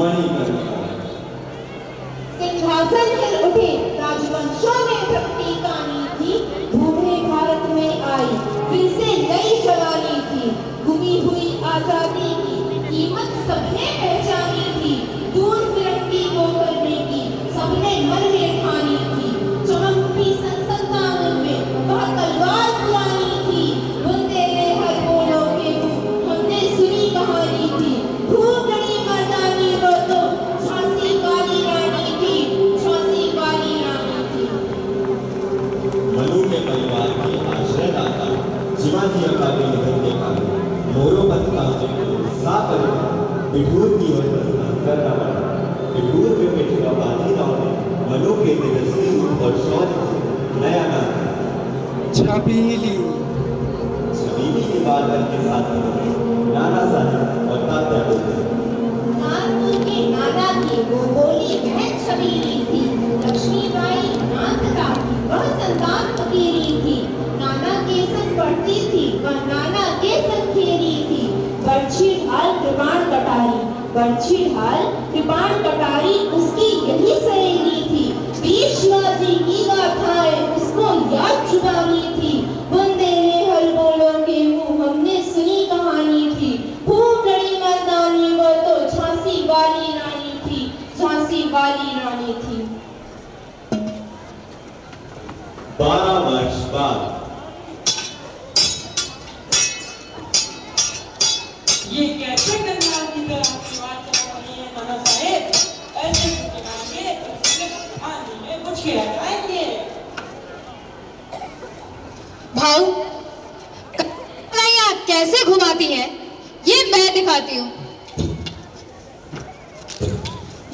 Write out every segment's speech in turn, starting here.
मणि करता। सिंहासन हिल उठे, राजवंशों में प्रगति कानी थी, बूढ़े भारत में आई फिर से नई जवानी थी। गुमी हुई आजादी की कीमत सबने पहचानी थी, दूर फिरंगी को करने की सबने मन में ठानी थी। चमकती सन 57 में वह तलवार पुरानी थी, बुंदे में हर बोलों के मुंह हमने सुनी कहानी थी। खूब लड़ी मर्दानी वो तो झांसी वाली रानी थी, झांसी वाली रानी थी। मनु के परिवार के आश्रयदाता शिवाजी अकाली निधन के कारण मोरों बिठूर की ओर प्रस्थान करना पड़ा। बिठूर में बैठे बाजीराव ने मनु के तेजस्वी और शौर्य को नया नाम छबीली की बात के साथ नाना साहब और तात्या बोले। नानपुर के नाना की वो बोली बहन छबीली थी, लक्ष्मीबाई नांदता वह संतान फकीरी थी। नाना के संग पढ़ती थी वह नाना के संग खेली थी। बर्छी ढाल कृपाण कटारी, बर्छी ढाल कृपाण कटारी उसकी यही सहेली थी। वीर शिवाजी की गाथाएं उसको याद जुबानी थी, बुंदे में हर बोलों के मुंह हमने सुनी कहानी थी। खूब लड़ी मर्दानी वो तो झांसी वाली रानी थी, झांसी वाली रानी थी। 12 वर्ष बाद ये कैसे कंगाल की तरह आपकी बात चल रही है नाना साहेब? ऐसे घुमाएंगे तो खाने में कुछ खिला जाएंगे। भाऊ आप कैसे घुमाती हैं ये मैं दिखाती हूँ।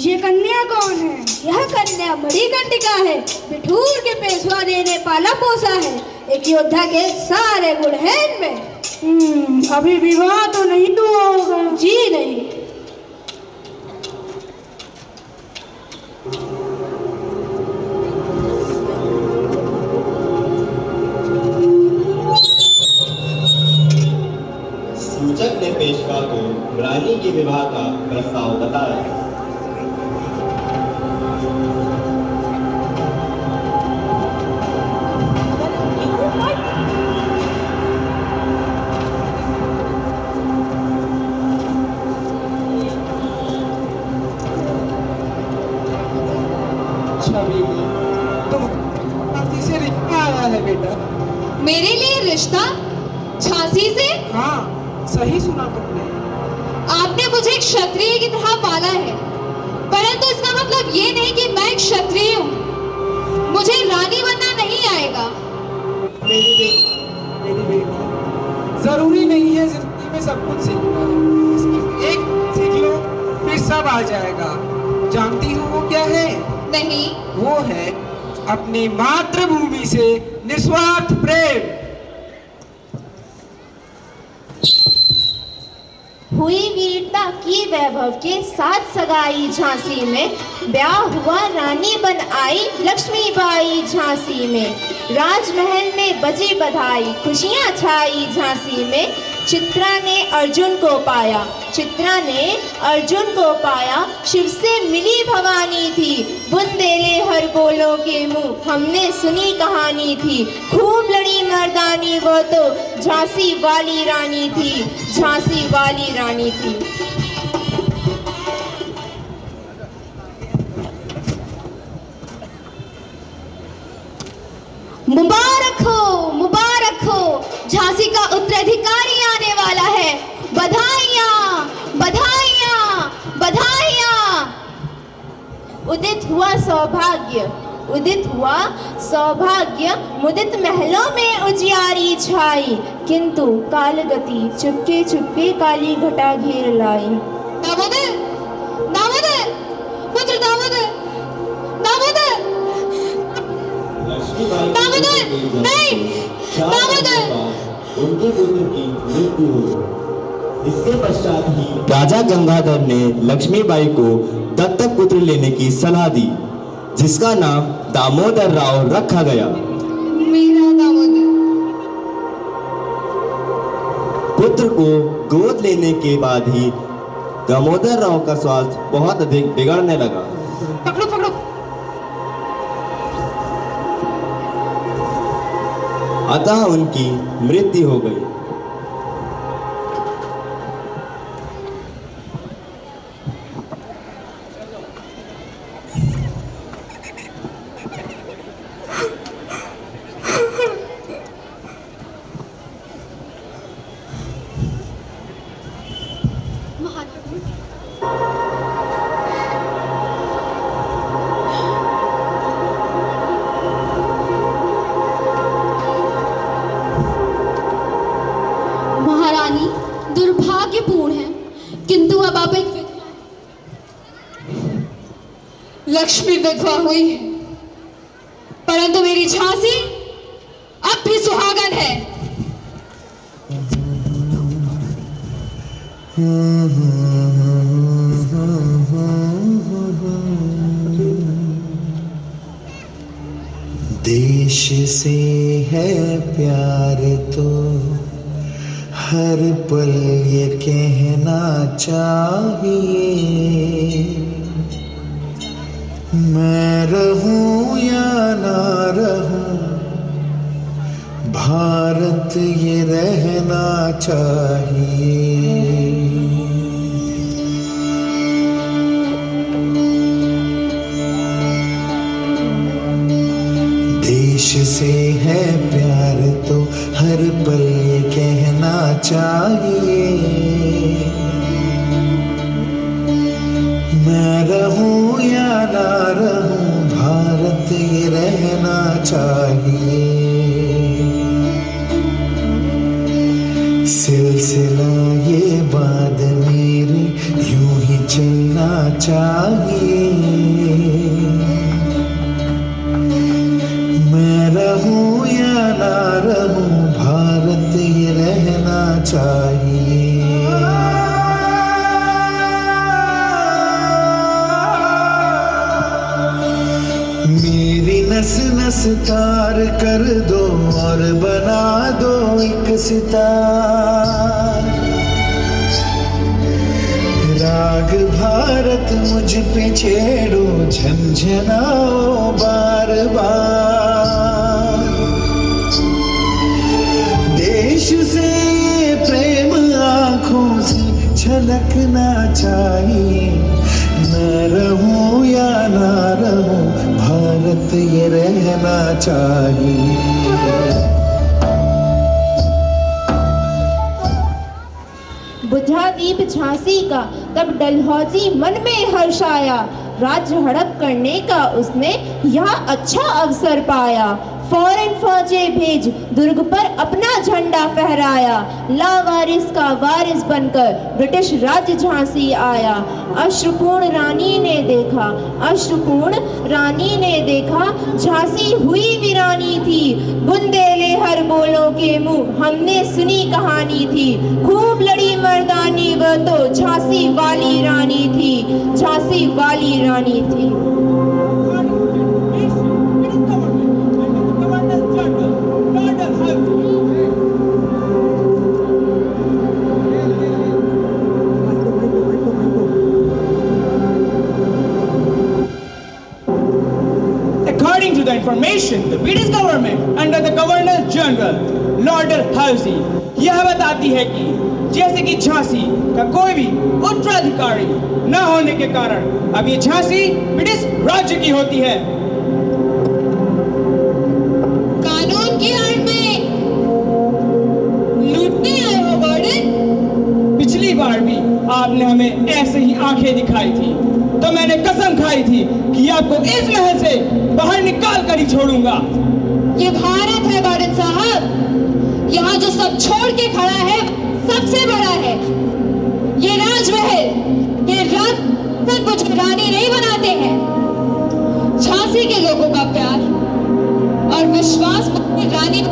ये कन्या कौन है? यह कन्या मणिकर्णिका है, बिठूर के पेशवा ने पाला पोसा है। एक योद्धा के सारे गुण हैं इनमें। अभी विवाह तो नहीं हुआ होगा? जी नहीं। सूचक ने पेशवा को रानी के विवाह का प्रस्ताव बताया। मेरे लिए रिश्ता झांसी से? हाँ, सही सुना तुमने। आपने मुझे एक क्षत्रिय की तरह पाला है, परंतु इसका मतलब ये नहीं कि मैं एक क्षत्रिय हूँ। मुझे रानी बनना नहीं आएगा। मेरी बेटी, जरूरी नहीं है जिंदगी में सब कुछ सीखना। एक सीख लो फिर सब आ जाएगा। जानती हो वो क्या है? नहीं। वो है अपनी मातृभूमि से निस्वार्थ प्रेम। हुई वीरता की वैभव के साथ सगाई झांसी में, ब्याह हुआ रानी बन आई लक्ष्मीबाई झांसी में। राजमहल में बजी बधाई, खुशियां छाई झांसी में। चित्रा ने अर्जुन को पाया, चित्रा ने अर्जुन को पाया, शिव से मिली भवानी थी। बुंदेले हर बोलों के मुंह हमने सुनी कहानी थी। खूब लड़ी मर्दानी वो तो झांसी वाली रानी थी, झांसी वाली रानी थी। मुबारक हो, झांसी का उत्तराधिकारी आने वाला है। बधाइयाँ, बधाइयाँ, बधाइयाँ। उदित हुआ सौभाग्य, मुदित महलों में उजियारी छाई, किंतु कालगति चुपके चुपके काली घटा घेर लाई। दामोदर, दामोदर, पुत्र दामोदर, दामोदर, दामोदर, नहीं, दामोदर। उनके पुत्र की मृत्यु हुई। इसके पश्चात ही राजा गंगाधर ने लक्ष्मीबाई को दत्तक पुत्र लेने की सलाह दी, जिसका नाम दामोदर राव रखा गया। मेरा दामोदर। पुत्र को गोद लेने के बाद ही दामोदर राव का स्वास्थ्य बहुत अधिक बिगड़ने लगा। पकड़ो पकड़ो। अतः उनकी मृत्यु हो गई। महारानी, दुर्भाग्यपूर्ण है, किंतु अब आप एक लक्ष्मी विधवा हुई है, परंतु मेरी झांसी अब भी सुहागन है। देश से है प्यार तो हर पल ये कहना चाहिए, मैं रहूं या ना रहूं भारत ये रहना चाहिए। देश से है प्यार तो हर पल ये कहना चाहिए, मैं रहूं या ना रहूं भारत ये रहना चाहिए। सिलसिला ये बात मेरी यूं ही चलना चाहिए, मैं रहूं या ना रहूं भारत ये रहना चाहिए। मेरी नस नस तार कर दो और बना दो एक सितार, राग भारत मुझ पे छेड़ो झंझनाओ बार बार। देश से प्रेम आंखों से छलकना चाहिए, न रहूं या ना रहूं भारत ये रहना चाहिए। बुझा दीप झांसी का तब डलहौजी मन में हर्ष आया, राज्य हड़प करने का उसने यहाँ अच्छा अवसर पाया। फौरन फौजें भेज दुर्ग पर अपना झंडा फहराया, लावारिस का वारिस बनकर ब्रिटिश राज्य झांसी आया। अश्रुपूर्ण रानी ने देखा, अश्रुपूर्ण रानी ने देखा, झांसी हुई वीरानी थी। बुंदेले हर बोलों के मुंह हमने सुनी कहानी थी, खूब लड़ी मर्दानी वह तो झांसी वाली रानी थी, झांसी वाली रानी थी। According to the information, the British government under the Governor General Lord Halsey यह बताती है कि जैसे कि झांसी का कोई भी उत्तराधिकारी न होने के कारण अब ये झांसी ब्रिटिश राज्य की होती है। कानून की आड़ में लूटने आए हो वार्डन। पिछली बार भी आपने हमें ऐसे ही आंखें दिखाई थी, तो मैंने कसम खाई थी कि आपको इस महल से बाहर निकाल कर ही छोड़ूंगा। ये भारत है वार्डन साहब, यहाँ जो सब छोड़ के खड़ा है सबसे बड़ा है। ये राजमहल, ये राज मुझे रानी नहीं बनाते हैं। झांसी के लोगों का प्यार और विश्वास मुझे रानी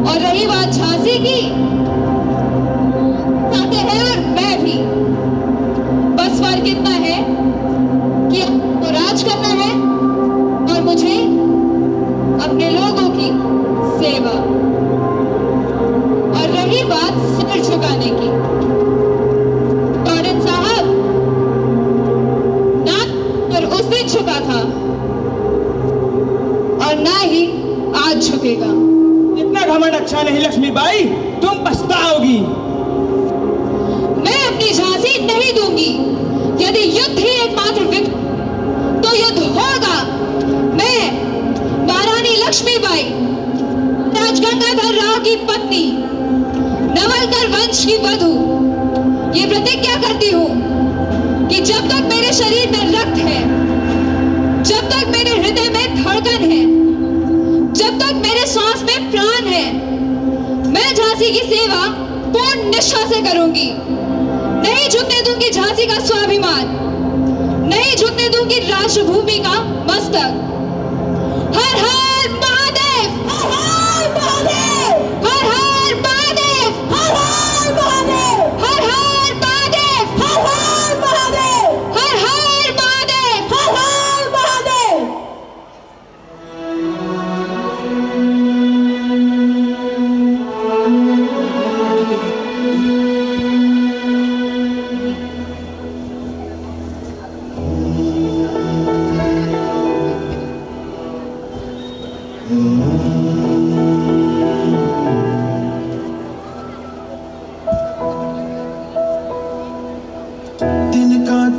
और रही बात झांसी की, चाहते हैं और मैं भी, बस फर्क इतना है कि आपको राज करना है और मुझे अपने लोगों की सेवा। और रही बात सिर झुकाने की, दूंगी। यदि युद्ध ही एकमात्र विकल्प तो युद्ध होगा। मैं महारानी लक्ष्मीबाई, राज गंगाधर राव की पत्नी, नवलकर वंश की वधू, ये प्रतिज्ञा करती हूँ कि जब तक मेरे शरीर में रक्त है, जब तक मेरे हृदय में धड़कन है, जब तक मेरे श्वास में प्राण है, मैं झांसी की सेवा पूर्ण निष्ठा से करूंगी। नहीं झुकने दूंगी झांसी का स्वाभिमान, नहीं झुकने दूंगी राष्ट्रभूमि का मस्तक। हर हर महादेव, हर हर महादेव, हर हर महादेव, हर हर महादेव, हर हर महादेव, हर हर महादेव, हर हर महादेव, हर हर महादेव।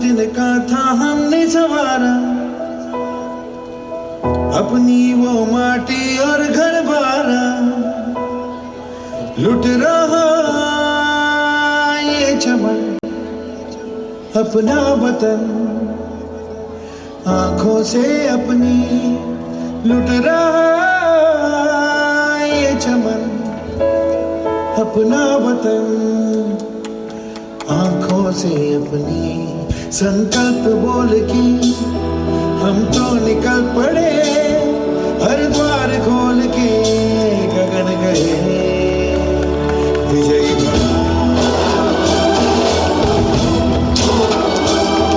तिनका था हमने संवारा, अपनी वो माटी और घर बारा, लुट रहा ये चमन अपना वतन, आंखों से अपनी लुट रहा ये चमन अपना वतन, आंखों से अपनी। संकल्प बोल की हम तो निकल पड़े, हर द्वार खोल के गगन गए। विजयी भव,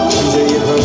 विजयी भव,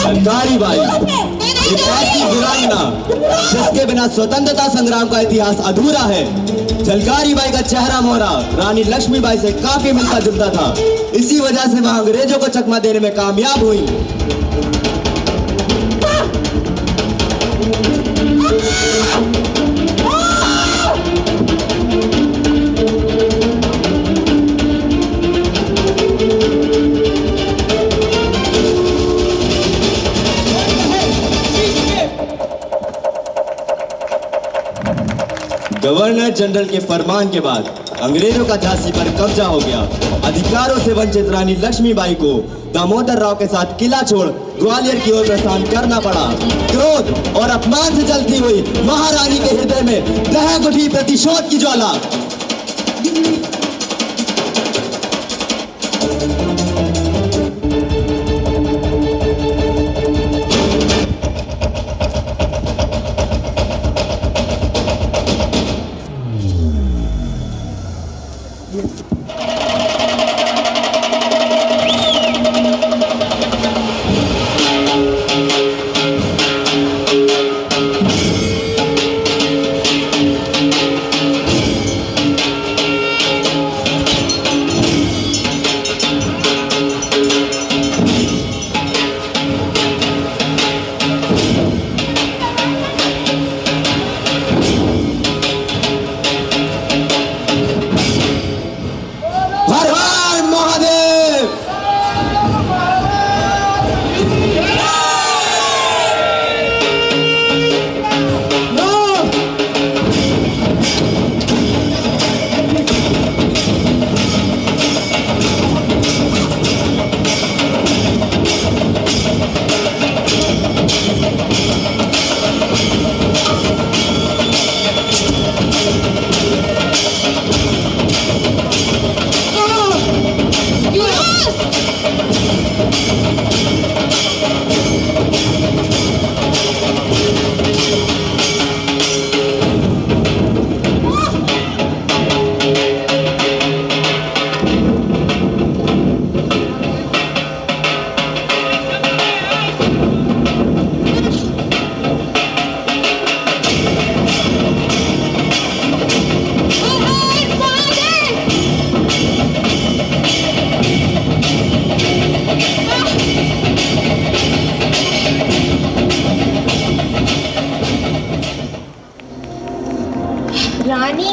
झलकारी बाई एक ऐसी वीरांगना जिसके बिना स्वतंत्रता संग्राम का इतिहास अधूरा है। झलकारी बाई का चेहरा मोहरा रानी लक्ष्मीबाई से काफी मिलता जुलता था, इसी वजह से वह अंग्रेजों को चकमा देने में कामयाब हुई। गवर्नर जनरल के फरमान के बाद अंग्रेजों का झांसी पर कब्जा हो गया। अधिकारों से वंचित रानी लक्ष्मीबाई को दामोदर राव के साथ किला छोड़ ग्वालियर की ओर प्रस्थान करना पड़ा। क्रोध और अपमान से जलती हुई महारानी के हृदय में दहक उठी प्रतिशोध की ज्वाला।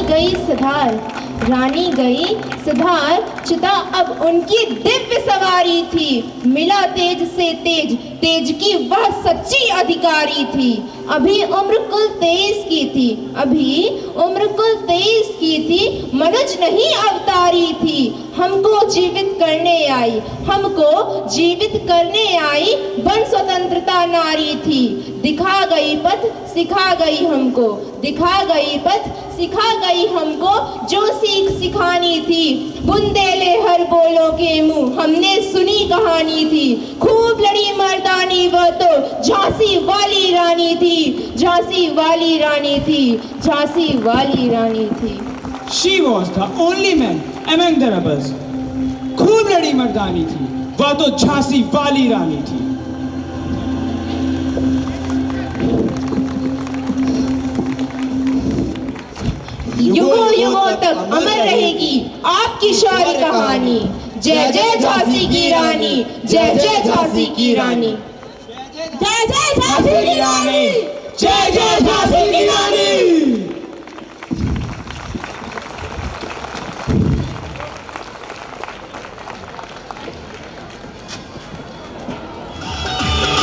गई सिधार, रानी गई सिधार, चिता अब उनकी दिव्य सवारी थी। मिला तेज से तेज, तेज की वह सच्ची अधिकारी थी। अभी उम्र कुल 23 की थी, अभी उम्र कुल 23 की थी, मनुज नहीं अवतारी थी। हमको जीवित करने आई, हमको जीवित करने आई, बन स्वतंत्रता नारी थी। दिखा गई पथ सिखा गई हमको, दिखा गई पथ सिखा गई हमको, जो सीख सिखानी थी। बुंदेले हर बोलों के मुंह, हमने सुनी कहानी थी। खूब लड़ी मर्दानी वह तो झांसी वाली रानी थी, झांसी वाली रानी थी, झांसी वाली रानी थी। She was the only man among the rebels. खूब लड़ी मर्दानी थी, वह तो झांसी वाली रानी थी। युगों युगों तक अमर रहेगी आपकी शौर्य कहानी। जय जय झांसी की रानी, जय जय झांसी की रानी, जय जय झांसी की रानी, जय जय झांसी की रानी।